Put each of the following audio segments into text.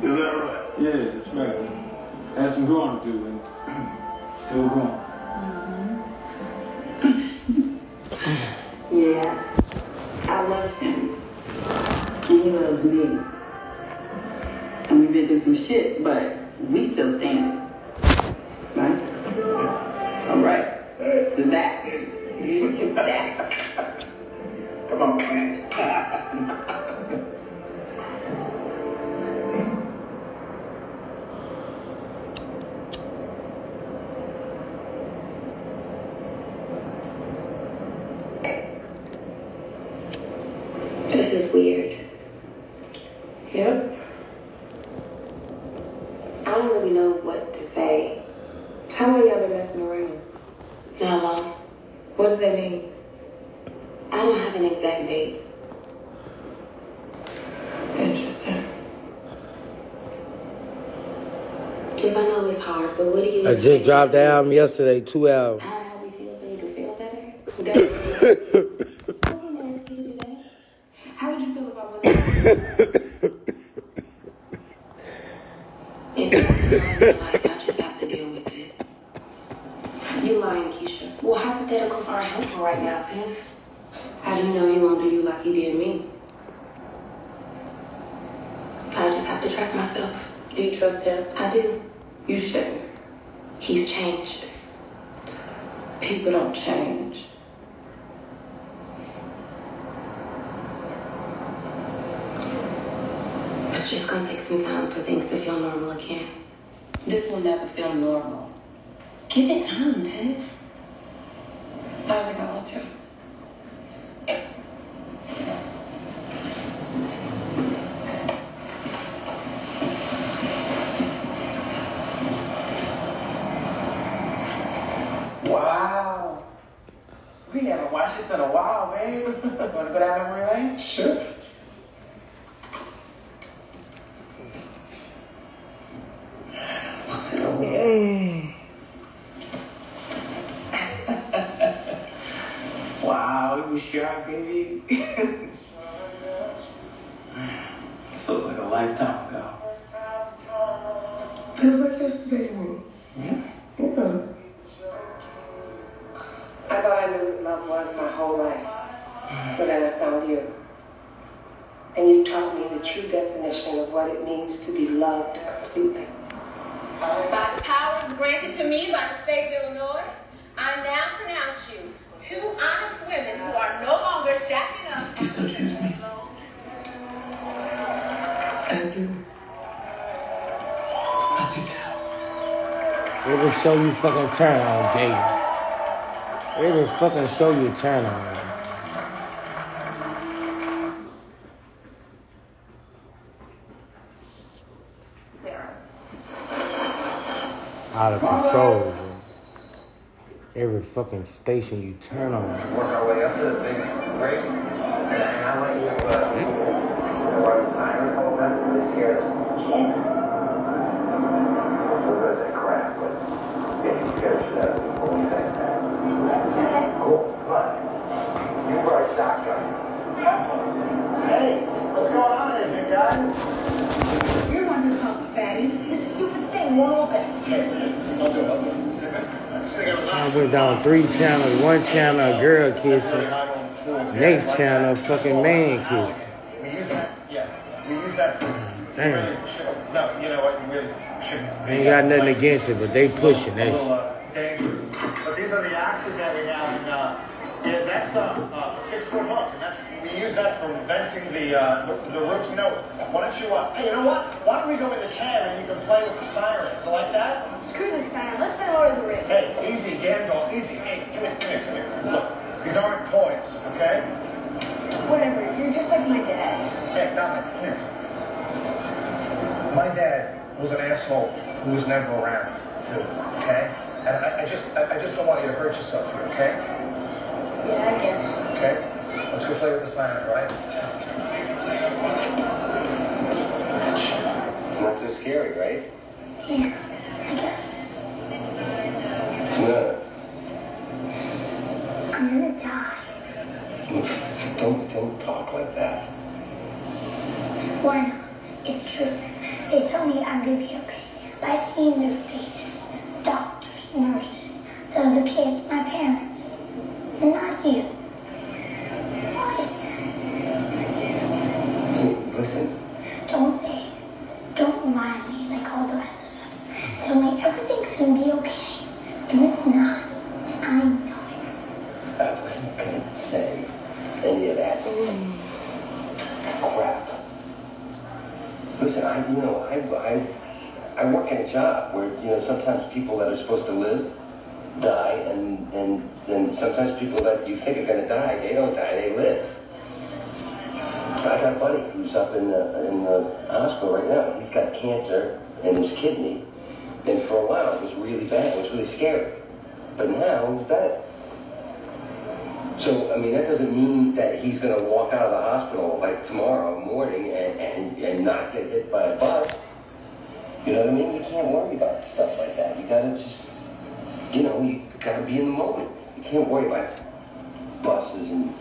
Is that right? Yeah, that's right. Had some growing to do, and still growing. Yeah, I love him, and he loves me. And we've been through some shit, but we still stand. Right? All right. To that. Here's to that. Come on, man. This is weird. Yep. I don't really know what to say. How long y'all been messing around? How long? What does that mean? I don't have an exact date. Interesting. If I know it's hard, but what do you I just dropped the album yesterday, 2 albums. How do we feel so you can feel better? I didn't ask you to do that. How would you feel about one? If it's not like I just have to deal with it. You lying, Keisha. Well, hypothetical for a helper right now, Tiff. How do you know he won't do you like he did me? I just have to trust myself. Do you trust him? I do. You shouldn't. He's changed. People don't change. It's just gonna take some time for things to feel normal again. This will never feel normal. Give it time, Tiff. I don't think I want to. Wow. We haven't watched this in a while, babe. Wanna go down memory lane? Sure. What's up? Wow, it was sharp, baby. This feels like a lifetime ago. Feels like yesterday to me. Really? Yeah. I thought I knew what love was my whole life. But then I found you. And you taught me the true definition of what it means to be loved completely. By the powers granted to me by the state of Illinois, I now pronounce you two honest women who are no longer shacking up. You still choose me? I do. I do too. It will show you fucking turn on, gay. It will fucking show you turn on. Out of control, bro. Every fucking station you turn on. Work our way up to the big break. And I let you run the siren the whole time. Really scared us. We'll go that crap, but yeah, you scared the shit out of people when you think that. Cool. But you brought a shotgun. Hey, what's going on here, big guy? You're one to talk, fatty. This stupid thing won't open. I went down 3 channels, 1 channel, a girl kissing. Next channel, fucking man kissing. We use that, yeah. We use that for... Damn. No, you know what? You really shouldn't. I ain't got nothing against it, but they pushing that shit. Dangerous. But these are the axes that we have, and yeah, that's a 6-foot hook, and that's we use that for venting the roof. You know, why don't you? Hey, you know what? Why don't we go in the cab and you can play with the siren? You like that? Screw the siren. Let's play Lord of the Rings. Hey, easy, Gandalf, easy. Hey, come here. Look, these aren't toys, okay? Whatever. You're just like my dad. Hey, Dominic, come here. My dad was an asshole who was never around, too. Okay? And I just don't want you to hurt yourself here, okay? Yeah, I guess. Okay? Let's go play with the siren, right? Not so scary, right? Yeah, I guess. It's not. I'm gonna die. Don't talk like that. Why not? It's true. They tell me I'm gonna be okay by seeing their faces. Doctors, nurses, the other kids, my parents. Not you. Why is that? Listen. Don't say it. Don't lie to me like all the rest of them. Tell me everything's gonna be okay. It's not. I know it. I wasn't gonna say any of that crap. Listen, I work in a job where, sometimes people that are supposed to live die, and sometimes people that you think are gonna die, they don't die, they live. I got a buddy who's up in the hospital right now. He's got cancer in his kidney, and for a while it was really bad. It was really scary, but now he's better. So, that doesn't mean that he's going to walk out of the hospital like tomorrow morning and not get hit by a bus. You know what I mean? You can't worry about stuff like that. You got to just, you got to be in the moment. You can't worry about buses and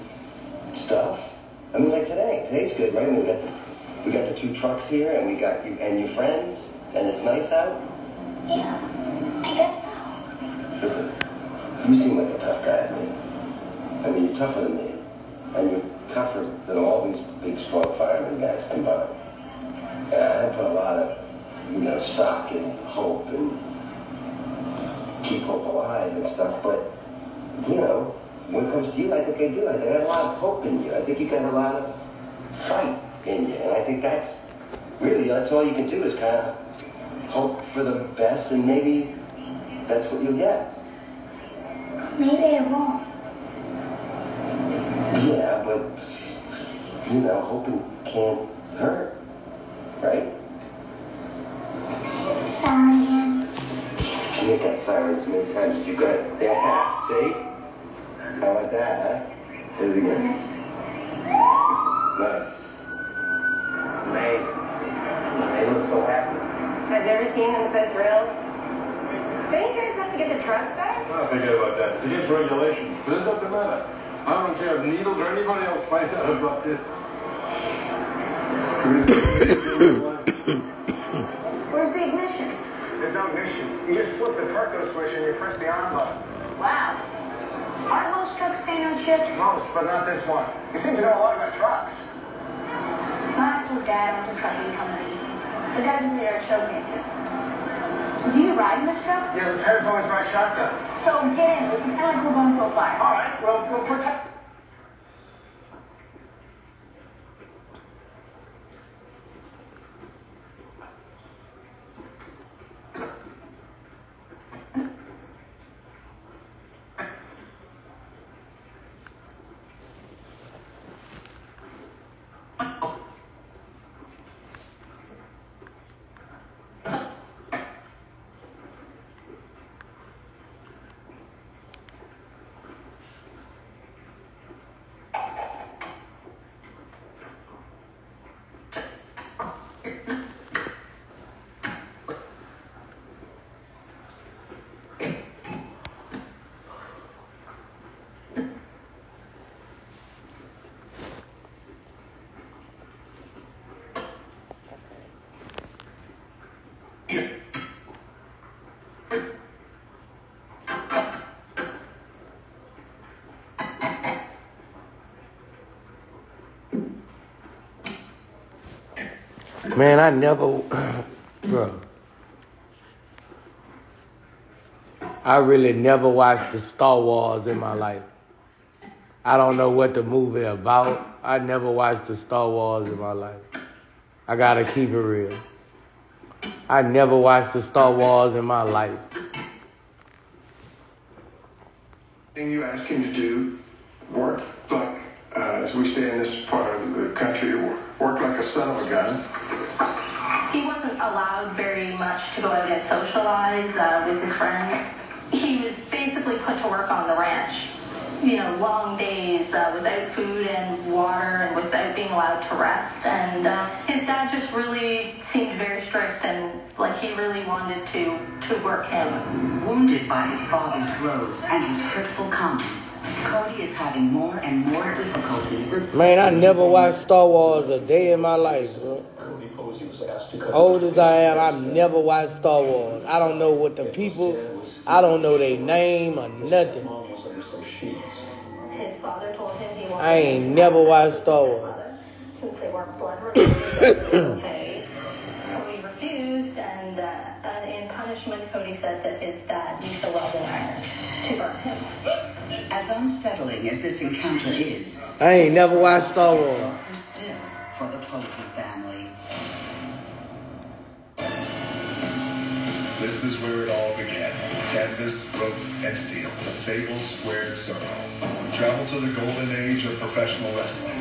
stuff. Like today. Today's good, right? We got the 2 trucks here, and we got you and your friends, and it's nice out. Yeah, I guess so. Listen, you seem like a tough guy to me. You're tougher than me, and you're tougher than all these big, strong fireman guys combined. And I put a lot of, stock in hope and keep hope alive and stuff, but, when it comes to you, I think I do. I think I have a lot of hope in you. I think you got a lot of fight in you, and I think that's all you can do is kind of hope for the best, and maybe that's what you'll get. Maybe I won't. Yeah, but, hoping can't hurt, right? The siren again. You hit that siren as many times as you got. Yeah, see? How about that, huh? Hit it again. Nice. Amazing. They look so happy. I've never seen them so thrilled. Don't you guys have to get the trucks back? Oh, forget about that. It's against regulations, but it doesn't matter. I don't care if Needles or anybody else finds out about this. Where's the ignition? There's no ignition. You just flip the Perco switch and you press the on button. Wow. Aren't most trucks staying on shift? Most, but not this one. You seem to know a lot about trucks. My actual dad owns a trucking company. The guys in there showed me a few things. So do you ride in this truck? Yeah, lieutenants always ride shotgun. So get in. We'll pretend like we're going to a fire. All right, well, we'll protect... Man, I never, bro. I really never watched the Star Wars in my life. I don't know what the movie about. I never watched the Star Wars in my life. I gotta keep it real. I never watched the Star Wars in my life. Thing you ask him to do, work like, as we say in this part of the country, work like a son of a gun. He wasn't allowed very much to go out and socialize with his friends. He was basically put to work on the ranch. You know, long days without food and water and without being allowed to rest. And his dad just really seemed very strict and like he really wanted to work him. Wounded by his father's blows and his hurtful comments, Cody is having more and more difficulty. Man, I never watched Star Wars a day in my life, bro. Boosie was asked to cut. Old as I am, I've never watched Star Wars. I don't know what the people, I don't know their name or nothing. His father told him he wanted I ain't never watched Star Wars. since they weren't blood related. Okay. Cody refused, and in punishment, Cody said that his dad used a welding iron to burn him. As unsettling as this encounter is, I ain't never watched Star Wars. darker still for the Posey family. This is where it all began. Canvas, rope, and steel. The fabled squared circle. We traveled to the golden age of professional wrestling,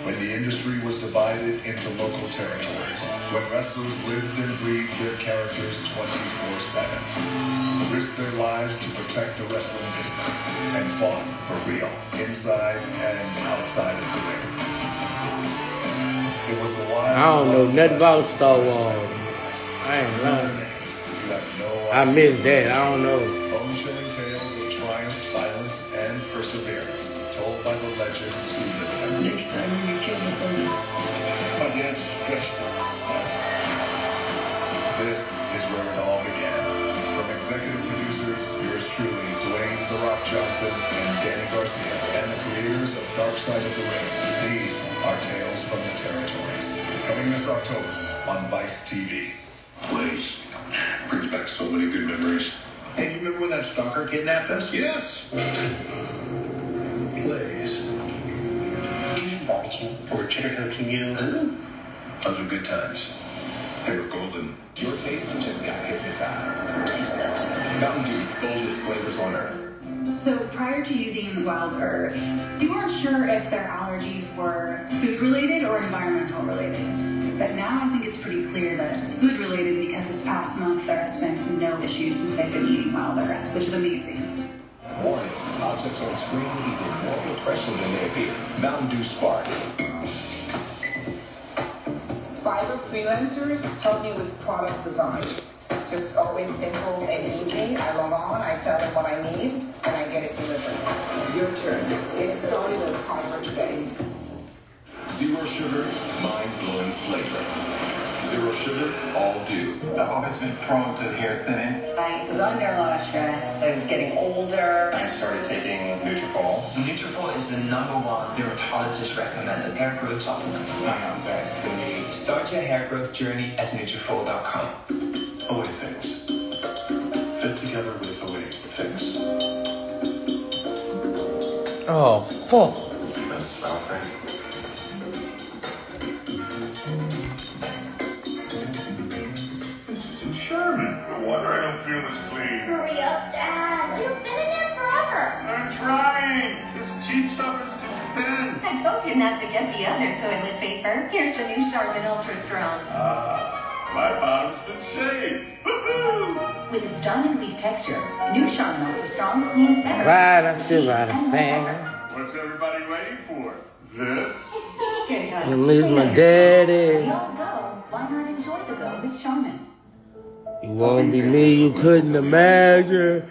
when the industry was divided into local territories, when wrestlers lived and breathed their characters 24/7, risked their lives to protect the wrestling business, and fought for real, inside and outside of the ring. It was the wild. I don't know nothing about Star Wars. I ain't lying. I missed that. I don't know. Bone-chilling tales of triumph, violence, and perseverance, told by the legends who lived them. Next time you kill somebody. But yet stressful. This is where it all began. From executive producers, yours truly, Dwayne "The Rock" Johnson and Danny Garcia, and the creators of Dark Side of the Ring. These are Tales from the Territories. Coming this October on Vice TV. Blaze. Brings back so many good memories. Hey, do you remember when that stalker kidnapped us? Yes. Blaze. Or chicken you. Those were good times. They were golden. Your taste just got hypnotized. Taste Nexus. Mountain Dew, boldest flavors on earth. So prior to using Wild Earth, you weren't sure if their allergies were food-related or environmental-related. But now I think it's pretty clear that it's food-related because this past month there has been no issues since they've been eating Wild Earth, which is amazing. Warning, objects on screen equal more repression than they appear. Mountain Dew Spark. Fiber freelancers help me with product design. Just always simple and easy. I log on, I tell them what I need, and I get it delivered. Your turn. Get started with Fiber today. Zero sugar, mind-blowing flavor. Zero sugar, all dew. I've always been prone to hair thinning. I was under a lot of stress. I was getting older. I started taking Nutrafol. Nutrafol is the #1 dermatologist recommended hair growth supplement. Now back to me. Start your hair growth journey at Nutrafol.com. Away Things. Fit together with Away Things. Oh, fuck. That's nothing. Sherman. No wonder I don't feel as clean. Hurry up, Dad. You've been in there forever. I'm trying. This cheap stuff is too thin. I told you not to get the other toilet paper. Here's the new Charmin Ultra Strong. My bottom's been shaved. Woohoo! With its diamond leaf texture, new Charmin Ultra Strong cleans better. Right, I'm still right a fan. What's everybody waiting for? This? I miss my daddy. We all go. Why not enjoy the go with Charmin? You won't be me, you couldn't imagine.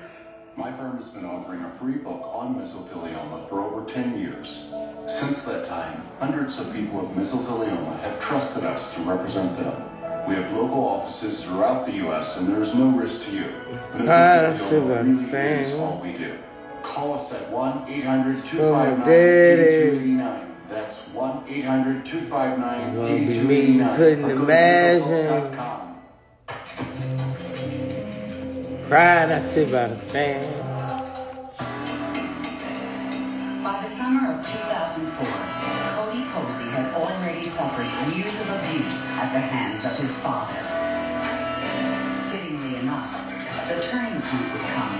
My firm has been offering a free book on mesothelioma for over 10 years. Since that time, hundreds of people with mesothelioma have trusted us to represent them. We have local offices throughout the U.S. and there is no risk to you. Mesothelioma really is all we do. Call us at 1-800-259-8289. That's 1-800-259-8289. Couldn't imagine. Crying, I sit by the fan. By the summer of 2004, Cody Posey had already suffered years of abuse at the hands of his father. Fittingly enough, the turning point would come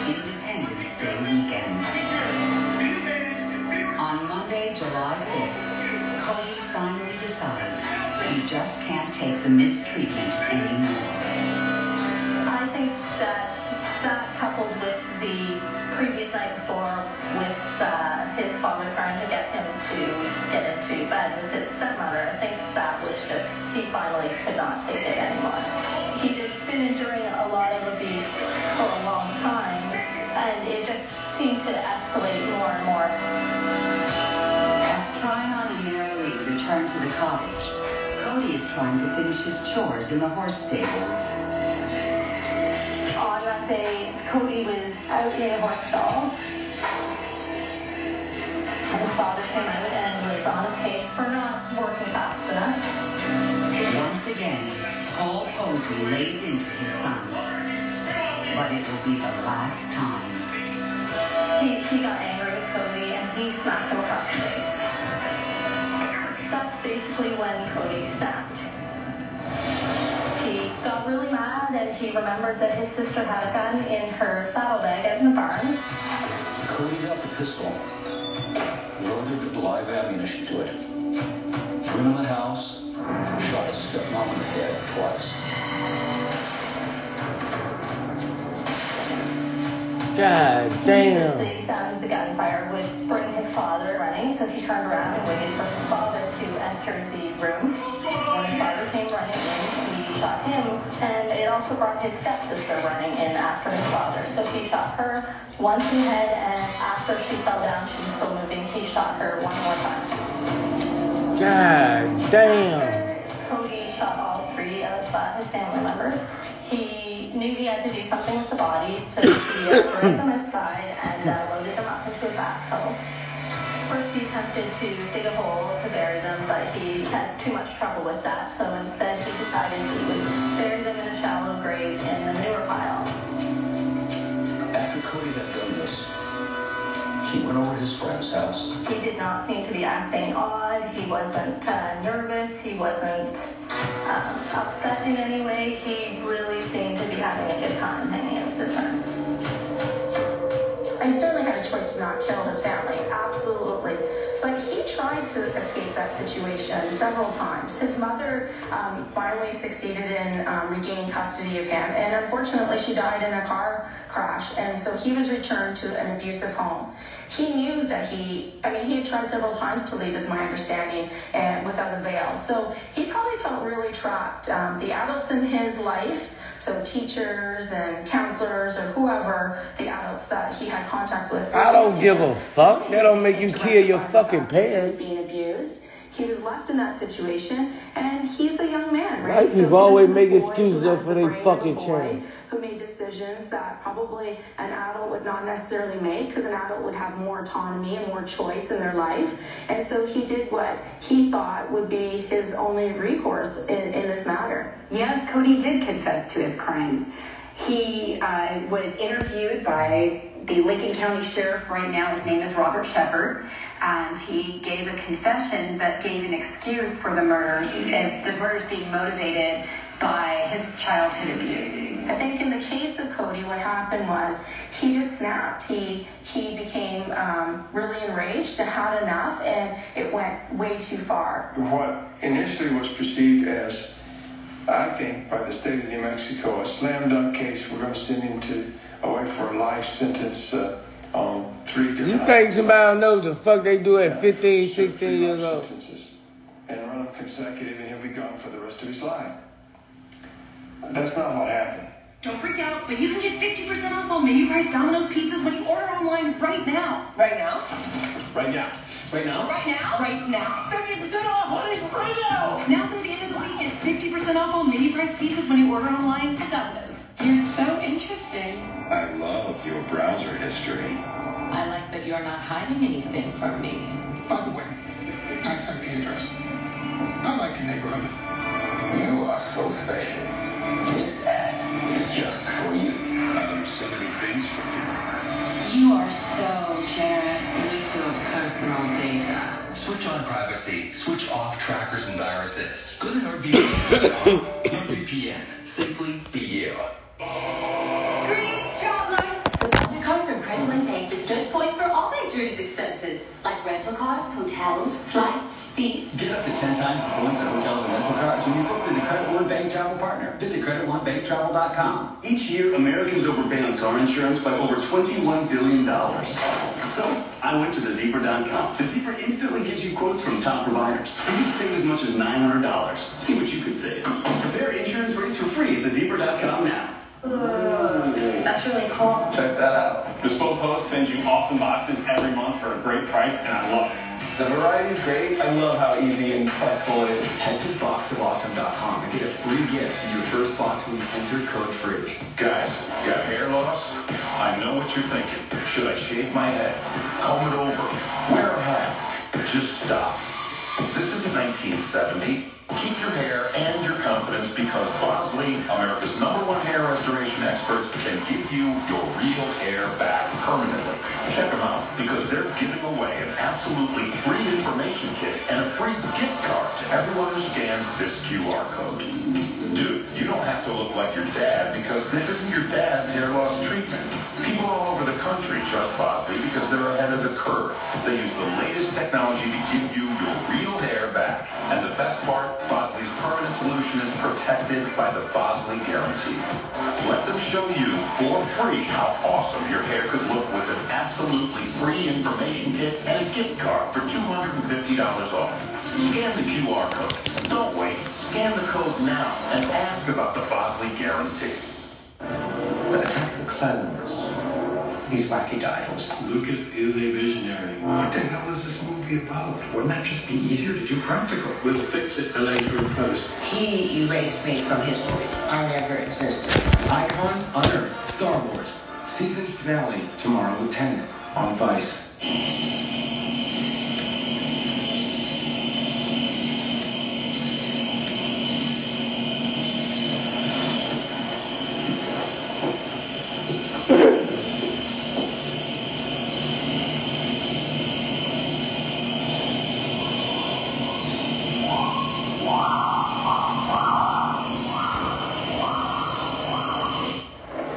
Independence Day weekend. On Monday, July 5th, Cody finally decides he just can't take the mistreatment anymore. I think that coupled with the previous night before with his father trying to get him to get into bed with his stepmother, I think that was just, he finally could not take it anymore. He had been enduring a lot of abuse for a long time, and it just seemed to escalate more and more. As Tryon and Mary Lee return to the cottage, Cody is trying to finish his chores in the horse stables. On that day, Cody was out in the horse stalls. His father came out and was on his case for not working fast enough. Once again, Paul Posey lays into his son. But it will be the last time. He got angry with Cody and he smacked him across the face. That's basically when Cody snapped. He got really mad and he remembered that his sister had a gun in her saddlebag out in the barns. Cody got the pistol, loaded live ammunition to it, went in the house, shot his stepmom in the head twice. God damn. The sound of the gunfire would bring his father running, so he turned around and waited for his father to enter the room. When his father came running in, he shot him, and it also brought his stepsister running in after his father. So he shot her once in the head, and after she fell down, she was still moving. He shot her one more time. God damn. Cody shot all three of his family members. He knew he had to do something with the bodies, so he buried them outside and loaded them up into a backhoe. First he attempted to dig a hole to bury them, but he had too much trouble with that, so instead he decided he would bury them in a shallow grave in the manure pile. After Cody had done this, he went over to his friend's house. He did not seem to be acting odd, he wasn't nervous, he wasn't upset in any way. He really seemed to be having a good time hanging out with his friends. I certainly had a choice to not kill his family, absolutely. But he tried to escape that situation several times. His mother finally succeeded in regaining custody of him, and unfortunately she died in a car crash, and so he was returned to an abusive home. He knew that he had tried several times to leave, is my understanding, and without avail. So he probably felt really trapped. The adults in his life, so teachers and counselors or whoever, the adults that he had contact with. I don't give a fuck. That don't make you kill your fucking parents. Being abused. He was left in that situation, and he's a young man, right? White people always make excuses up for their fucking children. Who made decisions that probably an adult would not necessarily make, because an adult would have more autonomy and more choice in their life. And so he did what he thought would be his only recourse in this matter. Yes, Cody did confess to his crimes. He was interviewed by the Lincoln County Sheriff right now. His name is Robert Shepard, and he gave a confession that gave an excuse for the murders, as the murders being motivated by his childhood abuse. I think in the case of Cody, what happened was he just snapped. He became really enraged and had enough, and it went way too far. What initially was perceived as, I think, by the state of New Mexico, a slam dunk case, we're going to send him away for a life sentence on 3 different. You think somebody knows the fuck they do at 15, 16 years old? And run them consecutive, and he'll be gone for the rest of his life. That's not what happened. Don't freak out, but you can get 50% off on menu price Domino's pizzas when you order online right now. Right now? Right now. Right now? Right now? Right now. 50% off, honey, right now! Now through the end of the week, get 50% off on menu price pizzas when you order online at Domino's. You're so interesting. I love your browser history. I like that you're not hiding anything from me. By the way, nice IP address. I like your neighborhood. You are so special. This ad is just for you. I learned so many things from you. You are so generous with your personal data. Switch on privacy. Switch off trackers and viruses. Go to NordVPN. NordVPN. Simply be you. Greetings, travelers! The Wonder Card from Credit One Bank bestows points for all their journeys expenses, like rental cars, hotels, flights, fees. Get up to 10 times the points at hotels and rental cars when you book through the Credit One Bank Travel Partner. Visit CreditOneBankTravel.com. Each year, Americans overpay on car insurance by over $21 billion. So, I went to thezebra.com. The Zebra instantly gives you quotes from top providers. You can save as much as $900. See what you could save. Compare insurance rates for free at thezebra.com now. That's really cool. Check that out. Bespoke Post sends you awesome boxes every month for a great price, and I love it. The variety's great. I love how easy and flexible it is. Head to boxofawesome.com and get a free gift in your first box when you enter code FREE. Guys, got hair loss? I know what you're thinking. Should I shave my head? Comb it over? Wear a hat? Just stop. This isn't 1970. Keep your hair and your confidence because Bosley, America's #1 hair restoration experts, can give you your real hair back permanently. Check them out because they're giving away an absolutely free information kit and a free gift card to everyone who scans this QR code. Dude, you don't have to look like your dad because this isn't your dad's hair loss treatment. People all over the country trust Bosley because they're ahead of the curve. They use the latest technology to give you your real hair back. And the best part, Bosley's permanent solution is protected by the Bosley Guarantee. Let them show you for free how awesome your hair could look with an absolutely free information kit and a gift card for $250 off. Scan the QR code. Don't wait. Scan the code now and ask about the Bosley Guarantee. Attack the Clones. These wacky titles. Lucas is a visionary. What the hell is this movie about? Wouldn't that just be easier to do practical? We'll fix it later in post. He erased me from history. I never existed. Icons Unearthed Star Wars. Season finale tomorrow at 10 on Vice.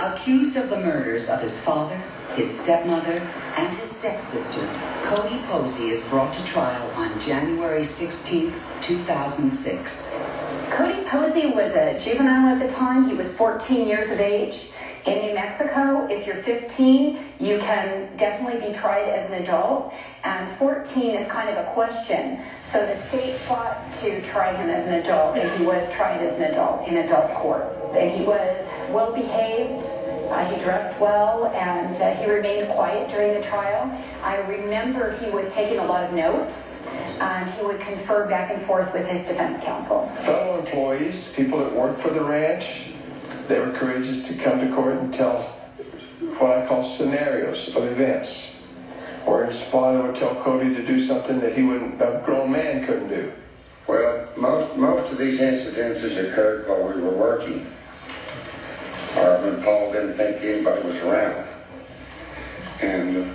Accused of the murders of his father, his stepmother, and his stepsister, Cody Posey is brought to trial on January 16, 2006. Cody Posey was a juvenile at the time. He was 14 years of age. In New Mexico, if you're 15, you can definitely be tried as an adult, and 14 is kind of a question. So the state fought to try him as an adult, and he was tried as an adult in adult court. And he was well behaved, he dressed well, and he remained quiet during the trial. I remember he was taking a lot of notes, and he would confer back and forth with his defense counsel. Fellow employees, people that work for the ranch, they were courageous to come to court and tell what I call scenarios of events, where his father would tell Cody to do something that a grown man couldn't do. Well, most of these incidences occurred while we were working, or when Paul didn't think anybody was around. And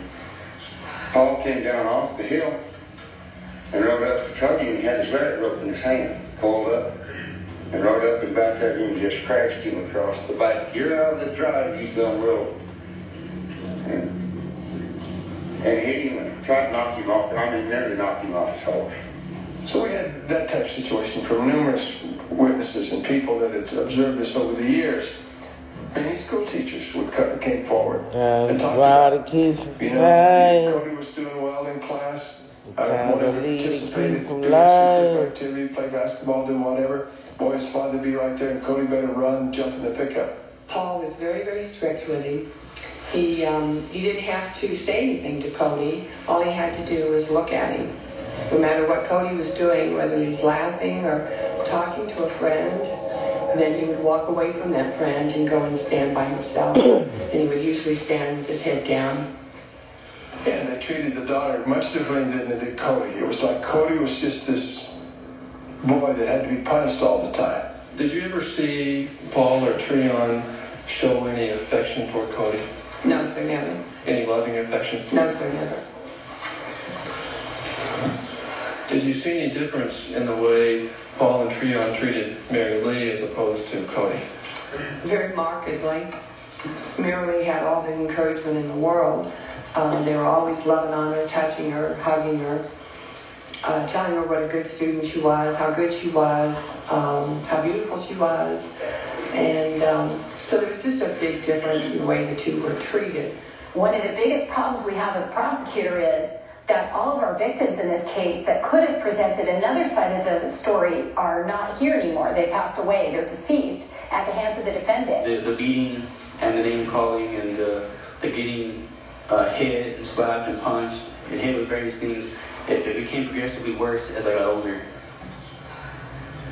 Paul came down off the hill and rode up to Cody, and he had his leg rope in his hand, pulled up, and rode up and back at him and just crashed him across the back. You're out of the drive, he's done roll. And hit him and tried to knock him off. I mean, nearly knocked him off his horse. So we had that type of situation from numerous witnesses and people that had observed this over the years. I mean, school teachers came forward and talked about it. You know, Cody was doing well in class. Whatever, participated, do extracurricular activity, play basketball, do whatever. Boy, his father would be right there, and Cody better run, jump in the pickup. Paul was very, very strict with him. He didn't have to say anything to Cody. All he had to do was look at him. No matter what Cody was doing, whether he was laughing or talking to a friend, then he would walk away from that friend and go and stand by himself. And he would usually stand with his head down. And they treated the daughter much differently than they did Cody. It was like Cody was just this boy that had to be punished all the time. Did you ever see Paul or Treon show any affection for Cody? No, sir, never. Any loving affection? No, sir, never. Did you see any difference in the way Paul and Treon treated Mary Lee as opposed to Cody? Very markedly. Mary Lee had all the encouragement in the world. They were always loving on her, touching her, hugging her, telling her what a good student she was, how good she was, how beautiful she was. And so there was just a big difference in the way the two were treated. One of the biggest problems we have as a prosecutor is that all of our victims in this case that could have presented another side of the story are not here anymore. They passed away. They're deceased at the hands of the defendant. The beating and the name calling and the getting hit and slapped and punched and hit with various things, It became progressively worse as I got older.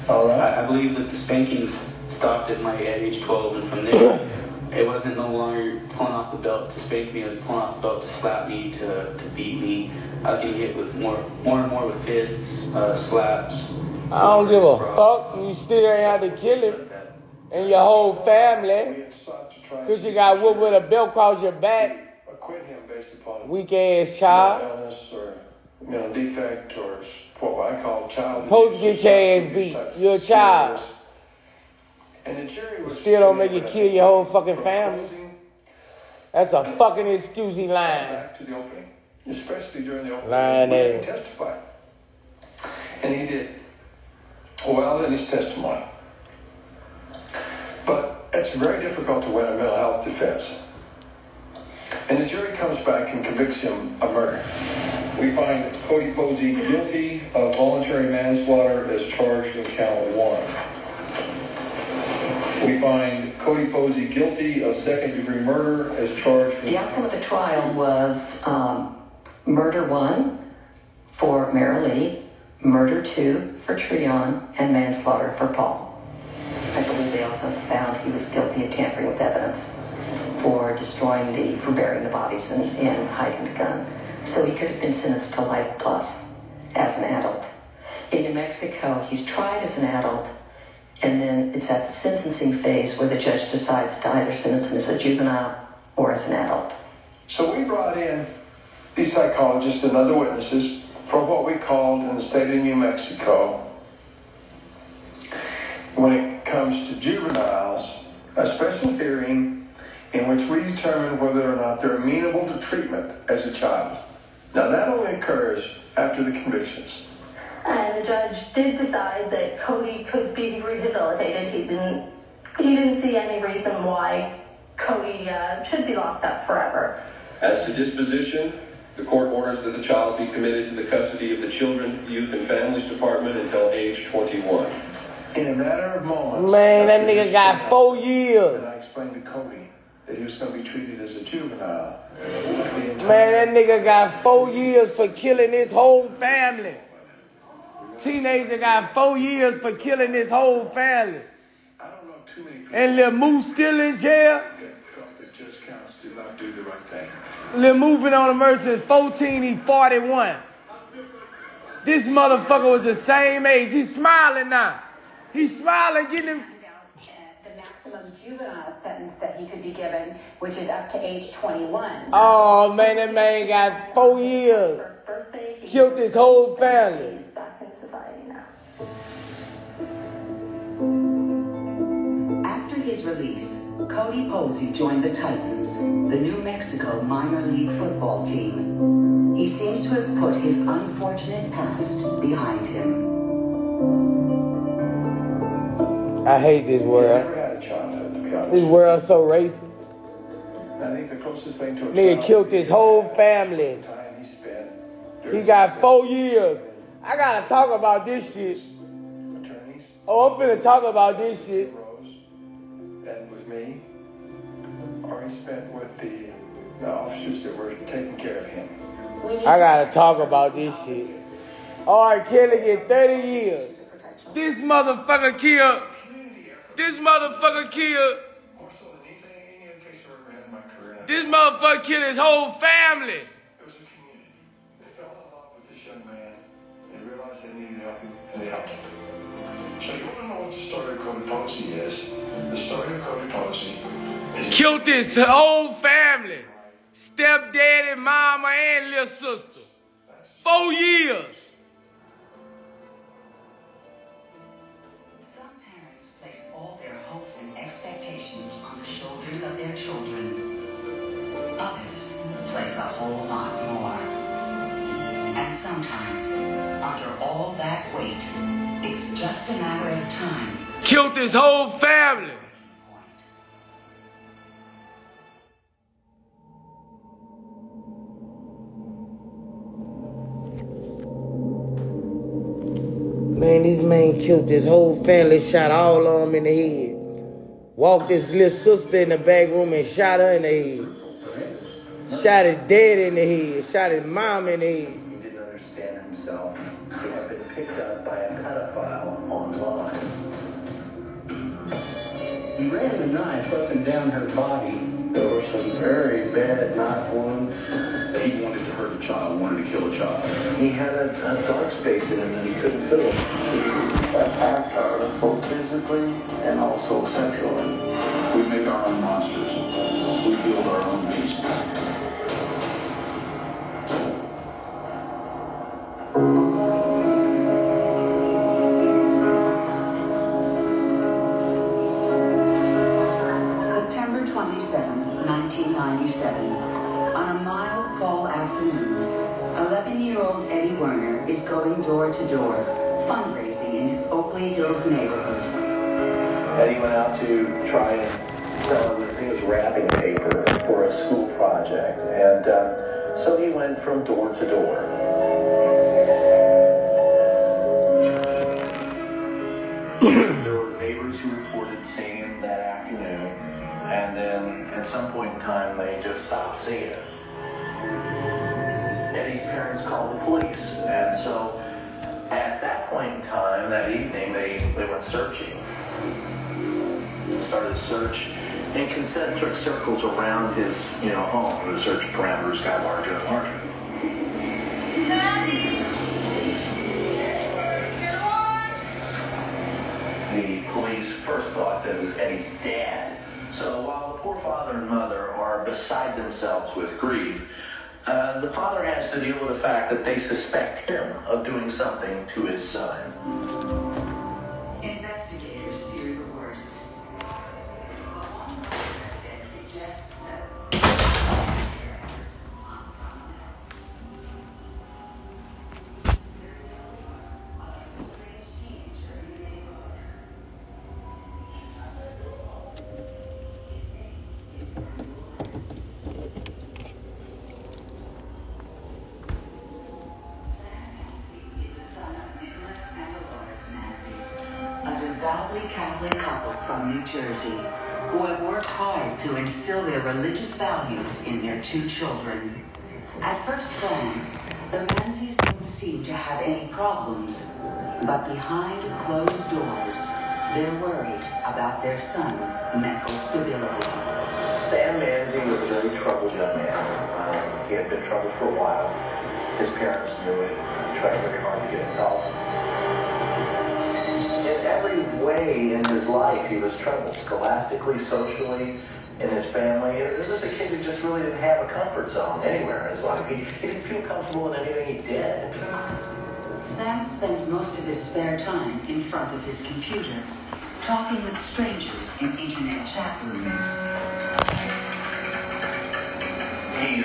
All right. I believe that the spankings stopped at age 12, and from there, it wasn't no longer pulling off the belt to spank me. It was pulling off the belt to slap me, to beat me. I was getting hit with more and more with fists, slaps. I don't give a fuck. You still ain't had to kill him and your whole family. Because you got whooped with a belt across your back. Acquit him based upon weak ass child. Illness or defect or what I call child. Supposed to get your ass beat. You're a child. And the jury was still don't make you kill your whole fucking family. That's a fucking excuse he lying. Back to the opening, especially during the opening. Lying he didn't testify. And he did well in his testimony. But it's very difficult to win a mental health defense. And the jury comes back and convicts him of murder. We find Cody Posey guilty of voluntary manslaughter as charged in count 1. We find Cody Posey guilty of second-degree murder as charged in... The outcome of the trial was murder 1 for Mary Lee, murder 2 for Treon, and manslaughter for Paul. I believe they also found he was guilty of tampering with evidence for burying the bodies and hiding the gun. So he could have been sentenced to life plus as an adult. In New Mexico, he's tried as an adult, and then it's at the sentencing phase where the judge decides to either sentence him as a juvenile or as an adult. So we brought in these psychologists and other witnesses for what we called in the state of New Mexico, when it comes to juveniles, a special hearing in which we determine whether or not they're amenable to treatment as a child. Now that only occurs after the convictions. And the judge did decide that Cody could be rehabilitated. He didn't see any reason why Cody should be locked up forever. As to disposition, the court orders that the child be committed to the custody of the Children, Youth, and Families Department until age 21. In a matter of moments... Man, that nigga got 4 years. And I explained to Cody that he was going to be treated as a juvenile. Man, that nigga got 4 years for killing his whole family. Teenager got 4 years for killing his whole family. I don't know too many people... And Lil Moose still in jail? ...that felt that Judge Counts did not do the right thing. Lil Moose been on the mercy since 14, he 41. This motherfucker was the same age. He's smiling now. He's smiling, getting him... The maximum juvenile sentence that he could be given, which is up to age 21. Oh, man, that man got 4 years. Killed his whole family. After his release, Cody Posey joined the Titans, the New Mexico minor league football team. He seems to have put his unfortunate past behind him. I hate this world. I never had a childhood, to be honest. This world's so racist. I think the closest thing to a nigga killed his whole family. He got 4 years. I gotta talk about this shit. Attorneys. Oh, I'm finna talk about this shit. And with me, or he spent with the officers that were taking care of him. I gotta talk about this shit. All right, Kelly get 30 years. This motherfucker killed. This motherfucker killed. This motherfucker killed his whole family. It was a community. They fell in love with this young man and realized they needed help, and they helped him. So you want to know what the story of Cody Posey is? The story of Cody Posey is... Killed his whole family. Stepdaddy, mama, and little sister. 4 years. Some parents place all their hopes and expectations on the shoulders of their children. Others place a whole lot more. And sometimes, under all that weight, it's just a matter of time. Killed his whole family. Man, this man killed his whole family, shot all of them in the head. Walked his little sister in the back room and shot her in the head. Shot his dad in the head. Shot his mom in the head. He didn't understand himself to have been picked up by a pedophile online. He ran the knife up and down her body. There were some very bad knife wounds. He wanted to hurt a child, wanted to kill a child. He had a dark space in him that he couldn't fill. He attacked her both physically and also sexually. We make our own monsters. We build our own beasts. September 27, 1997. On a mild fall afternoon, 11-year-old Eddie Werner is going door to door, fundraising in his Oakley Hills neighborhood. Eddie went out to try and sell, I think it was wrapping paper for a school project, and so he went from door to door. There were neighbors who reported seeing him that afternoon, and then at some point in time they just stopped seeing him. Eddie's parents called the police, and so at that point in time, that evening, they went searching. Started a search in concentric circles around his, home. The search parameters got larger and larger. The police first thought that it was Eddie's dad. So while the poor father and mother are beside themselves with grief, the father has to deal with the fact that they suspect him of doing something to his son. Investigators fear the worst. Suggests that Catholic couple from New Jersey who have worked hard to instill their religious values in their two children. At first glance, the Manzis don't seem to have any problems, but behind closed doors, they're worried about their son's mental stability. Sam Manzi was a very troubled young man. He had been troubled for a while. His parents knew it, tried very hard to get involved. In every way in his life, he was troubled, scholastically, socially, in his family. It was a kid who just really didn't have a comfort zone anywhere in his life. He didn't feel comfortable in anything he did. Sam spends most of his spare time in front of his computer, talking with strangers in internet chat rooms. He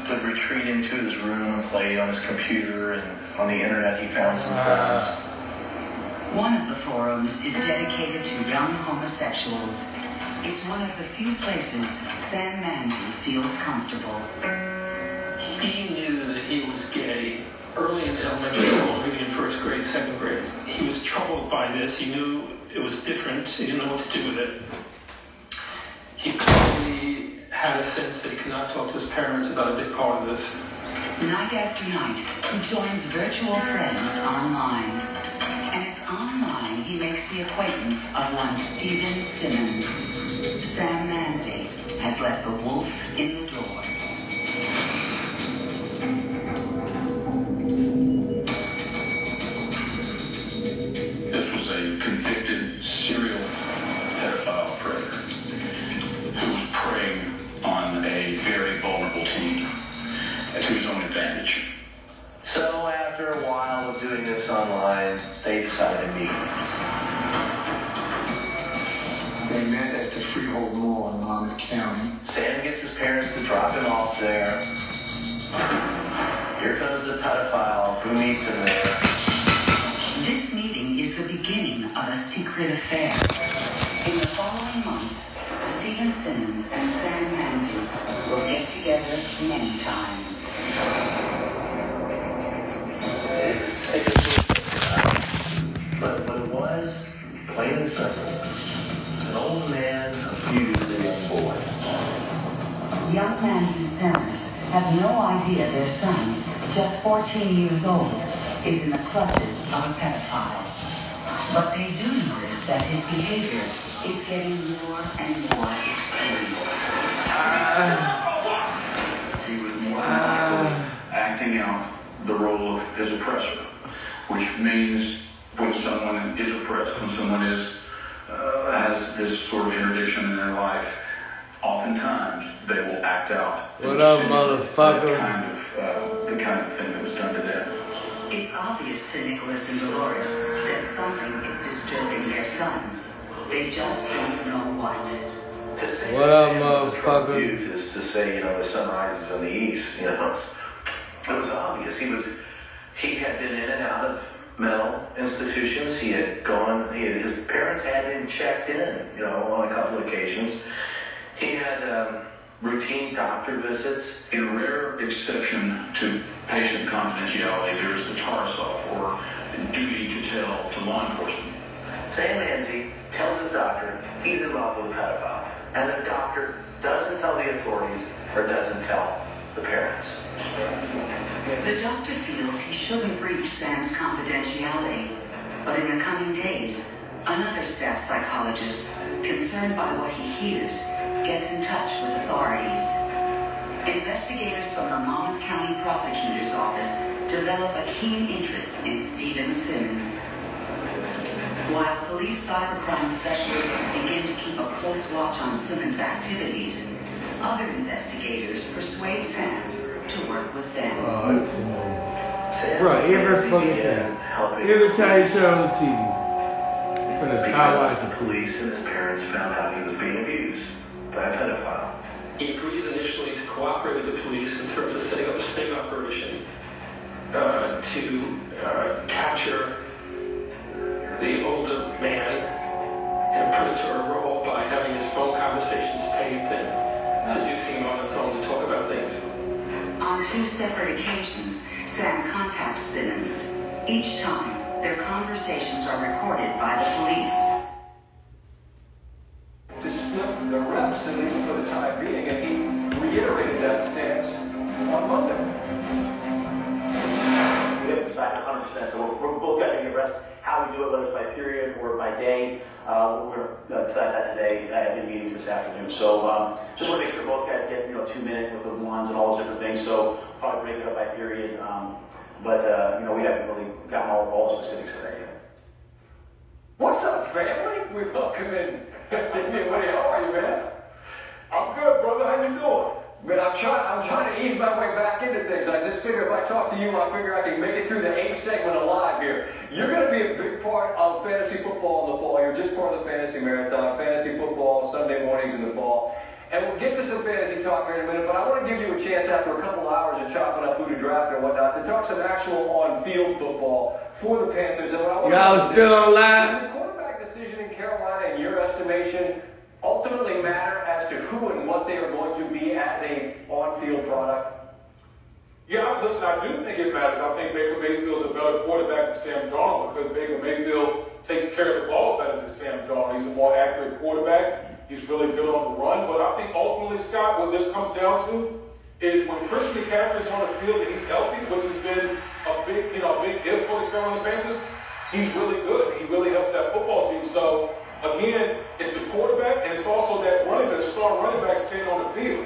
would retreat into his room and play on his computer, and on the internet he found some friends. One of the forums is dedicated to young homosexuals. It's one of the few places Sam Manzi feels comfortable. He knew that he was gay early in elementary school, maybe in first grade, second grade. He was troubled by this. He knew it was different. He didn't know what to do with it. He clearly had a sense that he could not talk to his parents about a big part of this. Night after night, he joins virtual friends online. And it's online he makes the acquaintance of one Stephen Simmons. Sam Manzi has let the wolf in the door. This was a convicted serial pedophile predator who was preying on a very vulnerable teen to his own advantage. So after a while of doing this online, they decided to meet. They met at the Freehold Mall in Monmouth County. Sam gets his parents to drop him off there. Here comes the pedophile who meets him there. This meeting is the beginning of a secret affair. In the following months, Stephen Simmons and Sam Manzi will get together many times. But it was, plain and simple, an old man abused a young boy. Young Manzi's parents have no idea their son just 14 years old, is in the clutches of a pedophile. But they do notice that his behavior is getting more and more extreme. He was more than likely acting out the role of his oppressor, which means when someone is oppressed, when someone is has this sort of interdiction in their life, oftentimes they will act out. What up, motherfucker? The kind of thing that was done to them. It's obvious to Nicholas and Dolores that something is disturbing their son. They just don't know what. To say What up, motherfucker? Youth is to say, the sun rises in the east. It was obvious. He had been in and out of mental institutions. His parents had him checked in, on a couple of occasions. He had routine doctor visits. In a rare exception to patient confidentiality, there's the TARSOF, or duty to tell to law enforcement. Sam Manzi tells his doctor he's involved with a pedophile, and the doctor doesn't tell the authorities or doesn't tell the parents. The doctor feels he shouldn't breach Sam's confidentiality, but in the coming days, another staff psychologist, concerned by what he hears, gets in touch with authorities. Investigators from the Monmouth County Prosecutor's Office develop a keen interest in Stephen Simmons. While police cybercrime specialists begin to keep a close watch on Simmons' activities, other investigators persuade Sam to work with them. Bro, every fucking time. Every time you turn on the TV. Because the police and his parents found out he was being abused by a pedophile. He agrees initially to cooperate with the police in terms of setting up a sting operation to capture the older man in a predatory role by having his phone conversations taped and seducing him on the phone to talk about things. On 2 separate occasions, Sam contacts Simmons. Each time, their conversations are recorded by the police. To split the reps, at least for the time being, and he reiterated that stance on Monday. We haven't decided 100%, so we're both getting the reps. How we do it, whether it's by period or by day, we're going to decide that today. I have meetings this afternoon, so just want to make sure both guys get 2 minute with the ones and all those different things. So probably break it up by period, but we haven't really gotten all the specifics today yet. What's up, family? We welcome in. How are you, man? I'm good, brother. How you doing? Man, I'm trying to ease my way back into things. I just figure if I talk to you, I figure I can make it through the 8th segment alive here. You're going to be a big part of fantasy football in the fall. You're just part of the fantasy marathon, fantasy football, Sunday mornings in the fall. And we'll get to some fantasy talk here in a minute, but I want to give you a chance after a couple hours of chopping up who to draft and whatnot to talk some actual on-field football for the Panthers. And what I want y'all still online? Does the quarterback decision in Carolina, in your estimation, ultimately matter as to who and what they are going to be as a on-field product? Yeah, listen, I do think it matters. I think Baker Mayfield's a better quarterback than Sam Darnold because Baker Mayfield takes care of the ball better than Sam Darnold. He's a more accurate quarterback. He's really good on the run. But I think ultimately, Scott, what this comes down to is when Christian McCaffrey's on the field and he's healthy, which has been a big if for the Carolina Panthers, he's really good. He really helps that football team. So again, it's the quarterback, and it's also that running back, star running back staying on the field.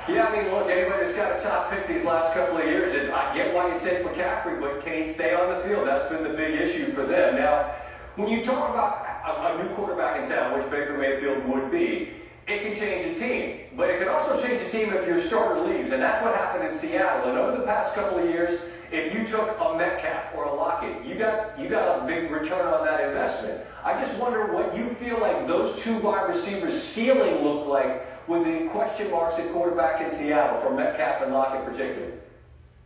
Yeah, I mean, look, anybody that's got a top pick these last couple of years, and I get why you take McCaffrey, but can he stay on the field? That's been the big issue for them. Now, when you talk about a new quarterback in town, which Baker Mayfield would be, it can change a team. But it can also change a team if your starter leaves, and that's what happened in Seattle. And over the past couple of years, if you took a Metcalf or a Lockett, you got a big return on that investment. I just wonder what you feel like those 2 wide receivers' ceiling looked like with the question marks at quarterback in Seattle for Metcalf and Lockett particularly.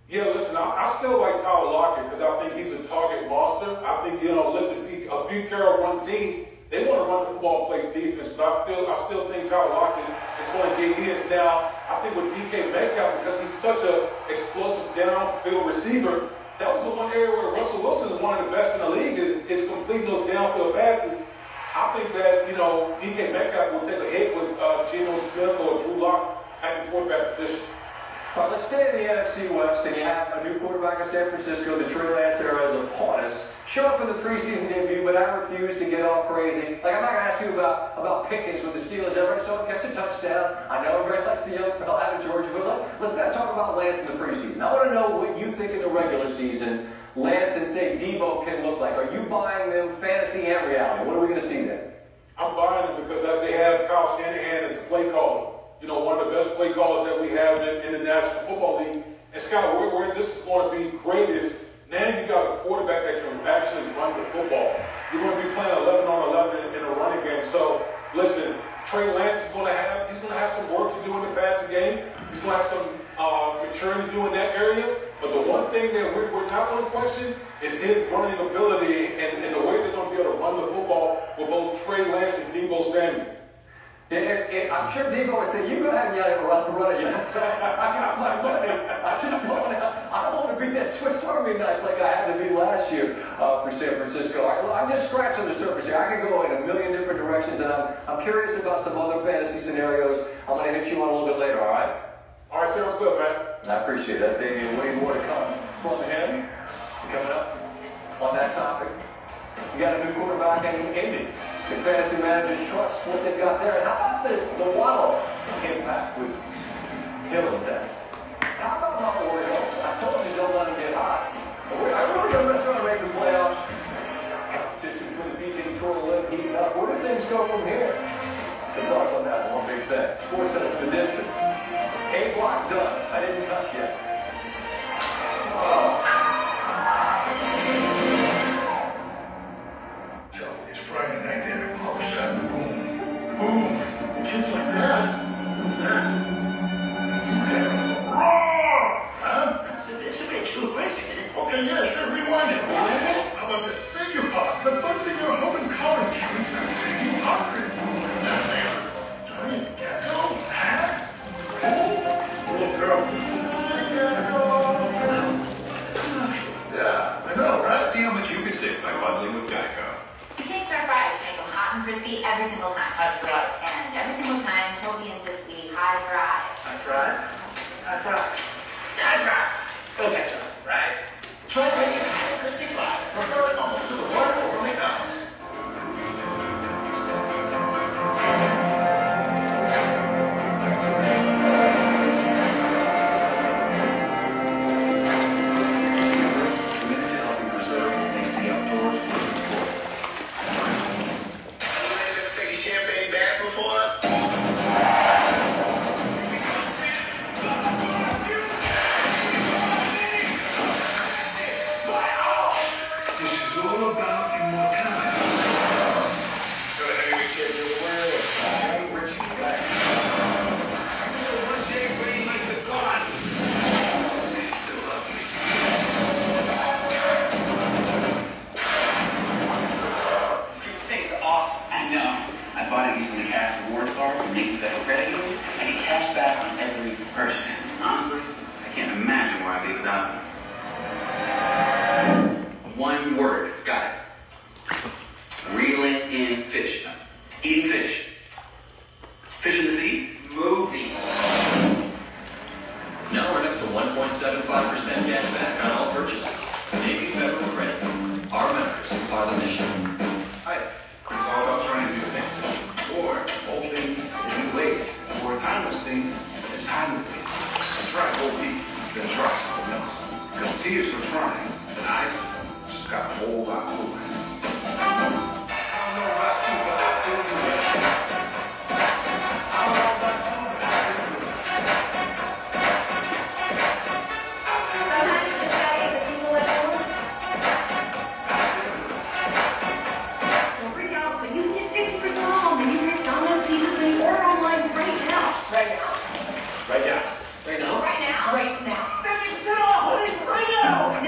Yeah, listen, I still like Tyler Lockett because I think he's a target monster. I think, listen, a Pete Carroll run team, they want to run the football and play defense, but I still think Tyler Lockett is going to get his. Now, I think with DK Metcalf, because he's such an explosive downfield receiver, that was the one area where Russell Wilson is one of the best in the league, is completing those downfield passes. I think that, DK Metcalf will take a hit with Geno Smith or Drew Lock at the quarterback position. All right, let's stay in the NFC West, and you have a new quarterback in San Francisco. The Trey Lance era is upon us. Show up in the preseason debut, but I refuse to get all crazy. Like, I'm not going to ask you about Pickens with the Steelers. Everybody saw him catch a touchdown. I know everybody likes the young fella out of Georgia, but let's not talk about Lance in the preseason. I want to know what you think in the regular season Lance and, say, Debo can look like. Are you buying them fantasy and reality? What are we going to see there? I'm buying them because they have Kyle Shanahan as a play caller. You know, one of the best play callers that we have in the National Football League. And Scott, where this is going to be great is now you got a quarterback that can actually run the football. You're going to be playing 11 on 11 in a running game. So, listen, Trey Lance is going to have some work to do in the passing game. He's going to have some maturity to do in that area. But the one thing that we're not going to question is his running ability and the way they're going to be able to run the football with both Trey Lance and Debo Samuel. I'm sure Debo would say, you go ahead and run it, young fella. I got my money. I just don't want to be that Swiss Army knife like I had to be last year for San Francisco. I'm just scratching the surface here. I could go in a million different directions, and I'm curious about some other fantasy scenarios. I'm going to hit you on a little bit later, all right? All right, sounds good, man. I appreciate it. That's Damian. Way more to come from him. Coming up on that topic. You got a new quarterback in Indy. The fantasy managers trust what they've got there. And how about the Waddle impact with Hillington? How about my Orioles? I told you don't let them get hot. I really don't mess around and make the playoffs. Competition between the PGA Tour and Live heating up. Where do things go from here? The thoughts on that one big thing. Sports Edition. A block done. I didn't touch yet. So it's Friday night dinner. All of a sudden, boom, boom. The kids like that. Who's that? Roar! Huh? It's a bit too aggressive, isn't it? Okay, yeah, sure. Rewind it. How about this? Beg your pardon. The bundling your home and car insurance will save you hundreds. Johnny Gecko? Huh? Little girl. Yeah, I know, right? See how much you could save by bundling with Geico. We changed our fries to make them hot and crispy every single time. That's right. And every single time, Toby insists we high fry. That's right. That's right. High fry. Go get you, right? Try Reggie's hot and crispy fries. Preferred almost to the one over McDonald's. Honestly, I can't imagine where I'd be without him. One word, got it. Reeling in fish. Eating fish. Fish in the sea? Movie. Now we're up to 1.75% cash back on all purchases. Navy Federal Credit. Our members are the mission. Hi. It's all about trying new things. Or old things in new ways. Or timeless things in timely ways. Try OP, then try something else. Because T is for trying, and ice just got a whole lot cooler. I don't know about you, but I feel good. I don't know about you, but I feel good. Sometimes you just gotta get the people what they want. Don't freak out, but you can get 50% off the new Domino's pizzas when you order online right now. Right now. Right now. Right now. Right now. Right now. 50% off, honey, right now.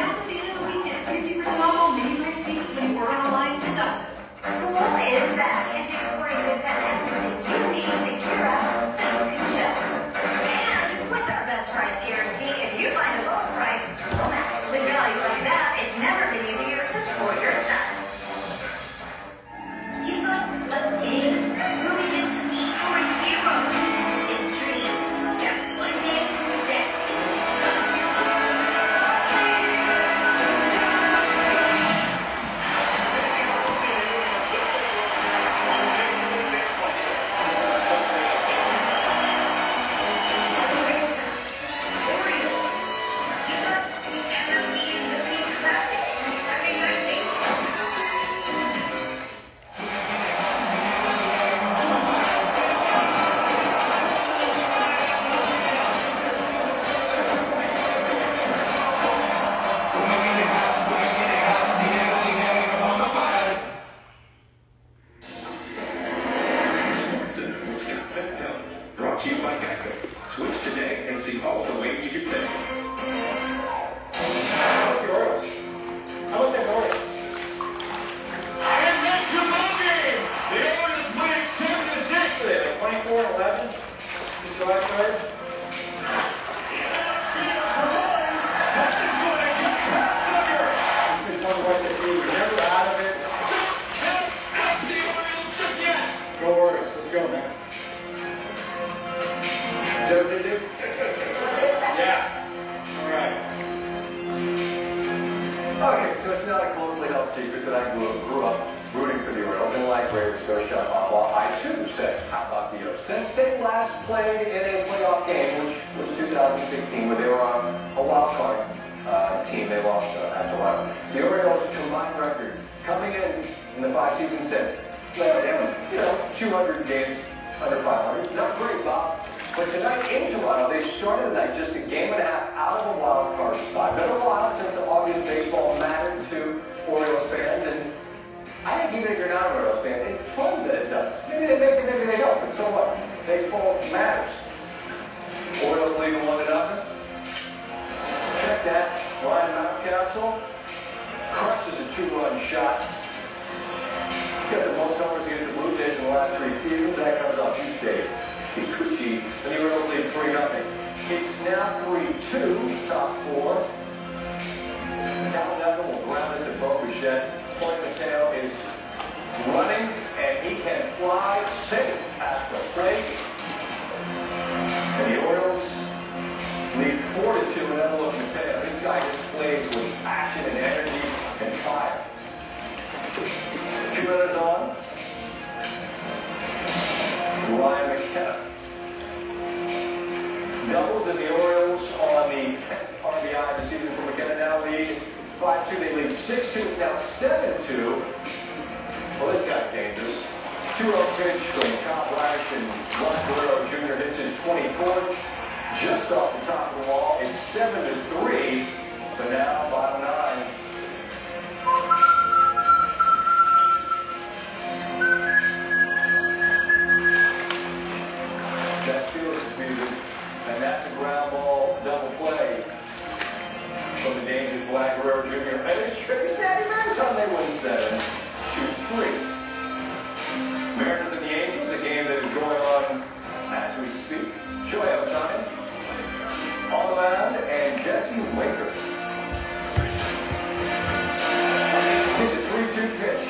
24-11. Just right third. Remember out of it. Go Orioles. Let's go, man. Is that what they do? Yeah. All right. Okay, so it's not a closely held secret that I grew up rooting for the Orioles and like Braves go shut off. Well, I too said, how about the O's? Since they last played in a playoff game, which was 2016, where they were on a wild card team, they lost at Toronto. The Orioles' combined record coming in the 5 seasons since, well, they were, 200 games under 500. Not great, Bob. But tonight in Toronto, they started the night just a game and a half out of a wild card spot. Been a while since August baseball mattered to Orioles fans, and I think even if you're not an Orioles fan, it's fun that it does. Maybe they make it, maybe they don't, but so what? Baseball matters. Orioles leading 1-0. Check that. Ryan Mountcastle crushes a 2-run shot. Got the most homers against the Blue Jays in the last 3 seasons. That comes off Tuesday. Kikuchi, and the Orioles lead 3-0. It's now 3-2, top 4. Cal Neville will ground it to Bo Bichette. Point Mateo is running, and he can fly safe at the plate. And the Orioles lead 4-2, and then look at Mateo. This guy just plays with passion and energy and fire. 2 runners on. Ryan McKenna doubles, and the Orioles on the 10th RBI of the season for McKenna now lead 5-2. They lead 6-2. It's now 7-2. Well, this guy's dangerous. 2-0 pitch from Kyle Blash, and Juan Guerrero Jr. hits his 24th. Just off the top of the wall. It's 7-3. But now, bottom 9. That's Felix's music. And that's a ground ball double play from the dangerous Juan Guerrero Jr. And it's Travis Maris on. They win 7-3. Mariners and the Angels, a game that is going on as we speak. Shohei Ohtani on the mound, and Jesse Winker. It's a 3-2 pitch,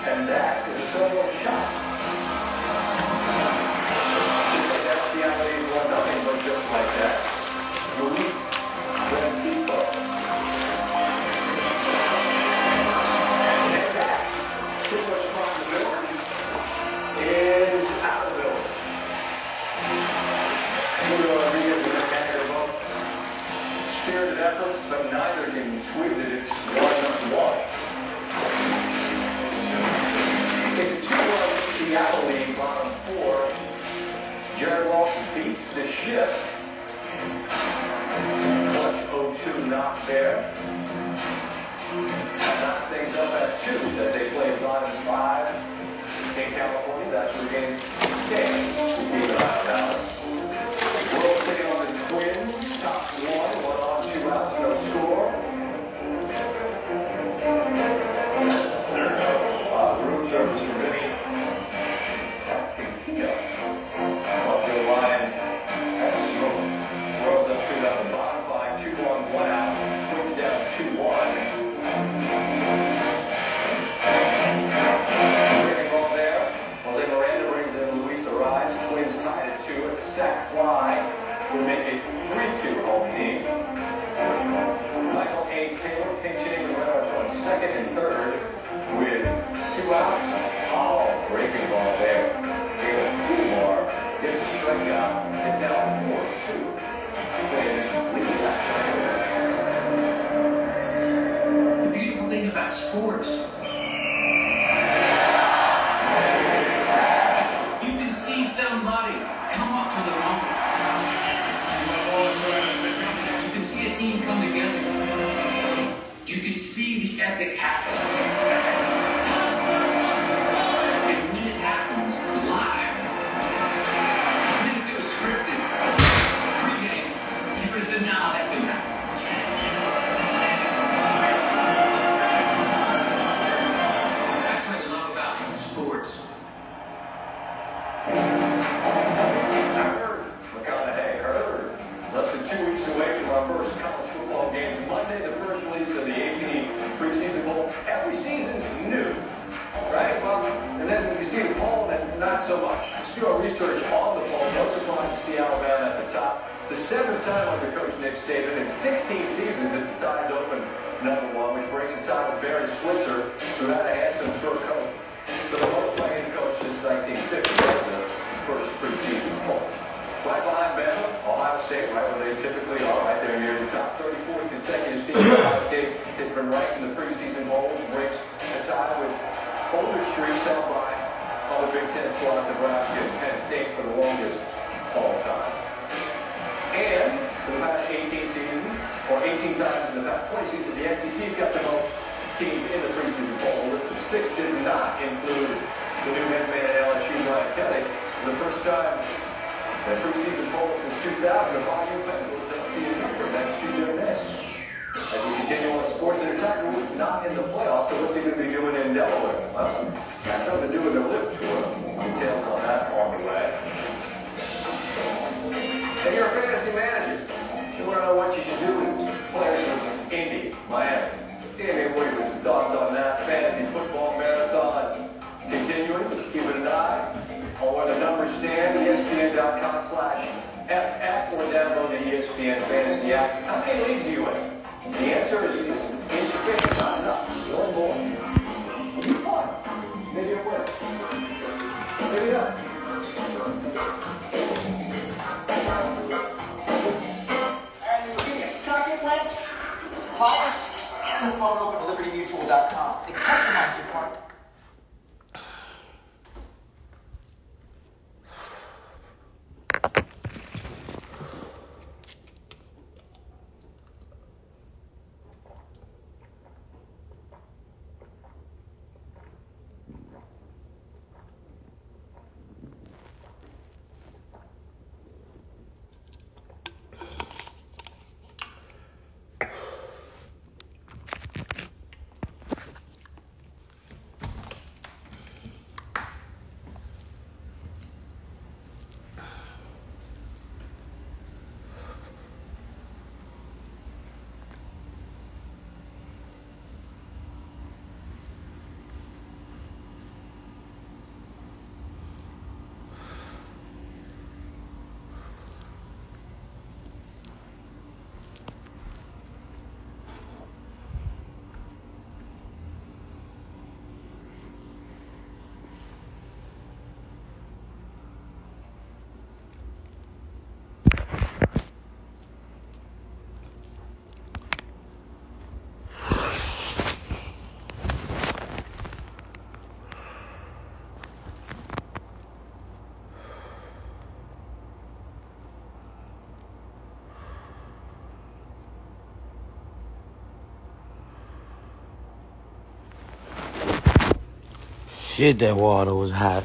and that is a solo shot. Seems like that Seattle leads 1-0, but just like that, Luis Rentifo. And that similar spot in the building is out of the building. Spirited efforts, but neither can squeeze it. It's 1-1. It's a 2-1 Seattle lead, bottom 4. Jared Walsh beats the shift. Clutch 0-2 knock there. That knocks things up at 2 as they play bottom 5 in California. That's where games stands. Keep an eye on that one. World City on the Twins, top 1 on, 2 outs, no score. Room service for Vinny. That's Cantino. While Joe Lyon, that's smoke. Throws up 2-0, bottom 5, 2-1, 1 out. Twins down 2-1. Bringing ball there. Jose Miranda brings in Luis Ariz. Twins tied at 2. It's sack fly. Would make a 3-2 home team. Michael A. Taylor pinch hitting with runners on second and third with 2 outs. Oh, breaking ball there. Taylor Fillmore gets a strikeout. It's now 4-2. Playing this completely back. The beautiful thing about sports, you can see somebody come up to the moment. You can see a team come together. You can see the epic happen. And when it happens live, even if it was scripted, pre-game, you could say, nah, that couldn't happen. That's what I love about sports. so much. Let's do our research on the poll. No surprise to see Alabama at the top. The 7th time under Coach Nick Saban in 16 seasons that the Tides opened #1, which breaks the tie with Barry Switzer, who had a handsome fur coat. For the most by any coach since 1950, that was the first preseason poll. Right behind Bama, Ohio State, right where they typically are, right there near the top. 34th consecutive season, Ohio State has been ranked in the preseason polls, breaks a tie with older streaks held by other Big Ten squads, Nebraska and Penn State for the longest all time. And for the past 18 seasons, or 18 times in the past 20 seasons, the SEC's got the most teams in the preseason poll. The list of 6 does not include the new head man at LSU, Brian Kelly. For the first time in the preseason poll since 2000, the Bayou Bengals don't see a number next to their name. As we continue on sports, and Tiger Woods not in the playoffs, so what's he going to be doing in Delaware? Well, got something to do with the lift tour. Details on that on the way. And you're a fantasy manager. You want to know what you should do with players from Indy, Miami. Andy, what are your thoughts on that fantasy football marathon? Continuing, keeping an eye on where the numbers stand. ESPN.com/FF or download the ESPN Fantasy app. How many leagues are you in? The answer is insufficient, not enough. One more. It'll be fun. Maybe it will. Maybe not. And you give me a second, Lynch, polish, and the phone over to libertymutual.com. They customize your part. Shit, that water was hot.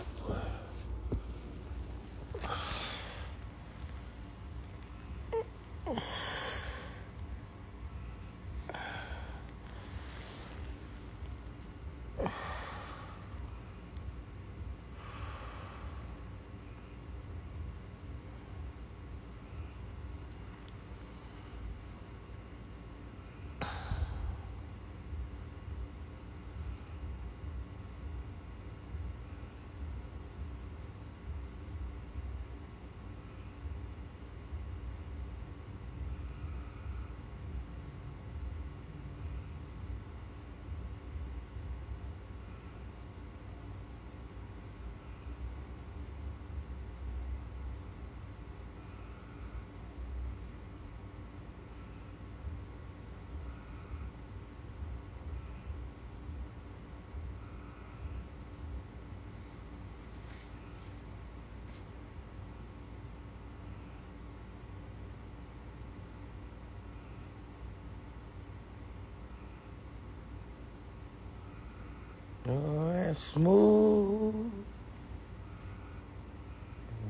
Oh, that's smooth.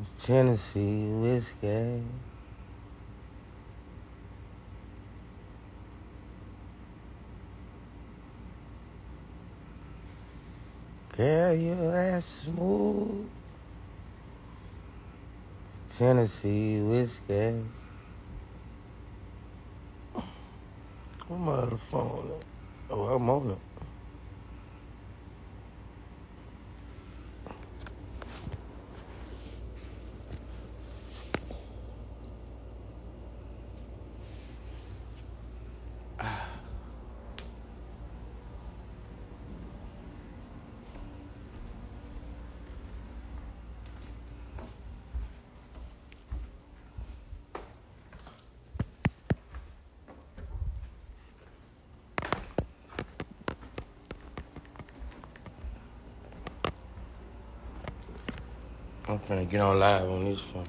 It's Tennessee whiskey. Girl, your ass smooth. It's Tennessee whiskey. Where's my other phone? Oh, I'm on it. I'm finna get on live on this one.